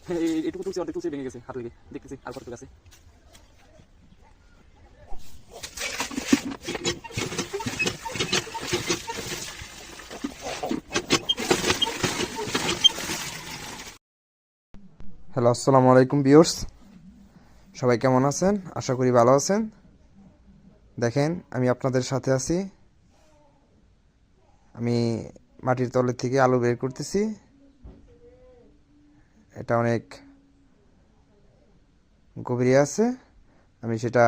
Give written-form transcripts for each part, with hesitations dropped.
এটুকু তুলছি, অর্ধেক তুলছি, ভেঙে গেছে হাত লেগে। দেখতেছি আর কতটুকু আছে। হ্যালো, আসসালামু আলাইকুম ভিউয়ার্স। সবাই কেমন আছেন? আশা করি ভালো আছেন। দেখেন, আমি আপনাদের সাথে আছি। আমি মাটির তলে থেকে আলু বের করতেছি। এটা অনেক গভীরে আছে। আমি সেটা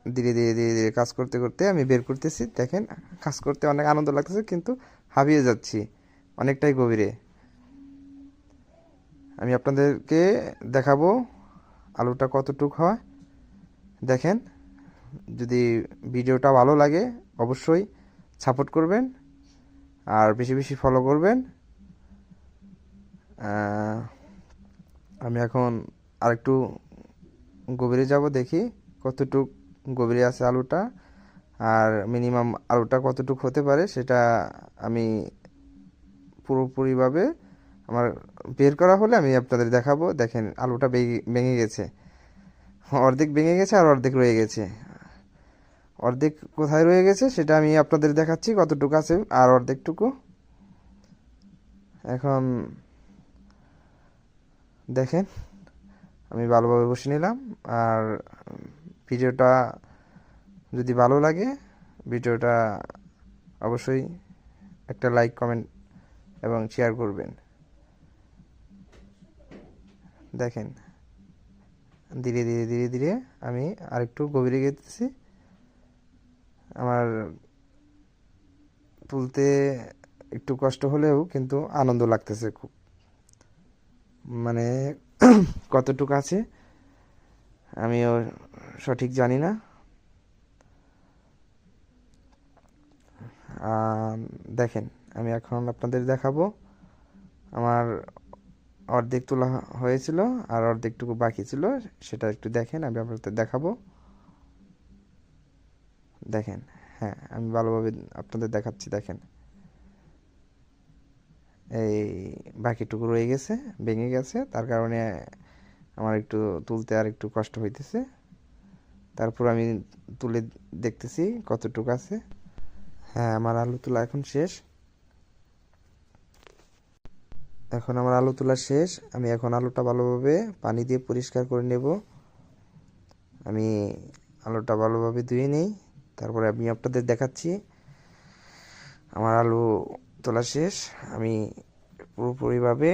ধীরে ধীরে ধীরে ধীরে কাজ করতে করতে আমি বের করতেছি। দেখেন, কাজ করতে অনেক আনন্দ লাগতেছে, কিন্তু হাঁপিয়ে যাচ্ছি, অনেকটাই গভীরে। আমি আপনাদেরকে দেখাবো আলুটা কতটুক হয়। দেখেন, যদি ভিডিওটা ভালো লাগে অবশ্যই সাপোর্ট করবেন আর বেশি বেশি ফলো করবেন। আমি এখন আরেকটু গভীরে যাব, দেখি কতটুক গভীরে আছে আলুটা, আর মিনিমাম আলুটা কতটুক হতে পারে সেটা আমি পুরোপুরিভাবে আমার বের করা হলে আমি আপনাদের দেখাবো। দেখেন, আলুটা ভেঙে গেছে, অর্ধেক ভেঙে গেছে আর অর্ধেক রয়ে গেছে। অর্ধেক কোথায় রয়ে গেছে সেটা আমি আপনাদের দেখাচ্ছি কতটুকু আছে আর অর্ধেকটুকু। এখন দেখেন, আমি ভালোভাবে বসে নিলাম। আর ভিডিওটা যদি ভালো লাগে, ভিডিওটা অবশ্যই একটা লাইক, কমেন্ট এবং শেয়ার করবেন। দেখেন, ধীরে ধীরে ধীরে ধীরে আমি আরেকটু গভীরে গেতেছি। আমার তুলতে একটু কষ্ট হলেও কিন্তু আনন্দ লাগতেছে খুব। মানে কতটুকু আছে আমিও সঠিক জানি না। দেখেন, আমি এখন আপনাদের দেখাবো। আমার অর্ধেক তোলা হয়েছিল আর অর্ধেকটুকু বাকি ছিল, সেটা একটু দেখেন, আমি আপনাদের দেখাবো। দেখেন, হ্যাঁ, আমি ভালোভাবে আপনাদের দেখাচ্ছি। দেখেন, এই বাকিটুকু রয়ে গেছে, ভেঙে গেছে, তার কারণে আমার একটু তুলতে আর একটু কষ্ট হইতেছে। তারপর আমি তুলে দেখতেছি কতটুকু আছে। হ্যাঁ, আমার আলু তোলা এখন শেষ। এখন আমার আলু তোলা শেষ। আমি এখন আলুটা ভালোভাবে পানি দিয়ে পরিষ্কার করে নেব। আমি আলুটা ভালোভাবে ধুয়ে নিই, তারপরে আমি আপনাদের দেখাচ্ছি। আমার আলু তোলা শেষ। আমি পুরোপুরিভাবে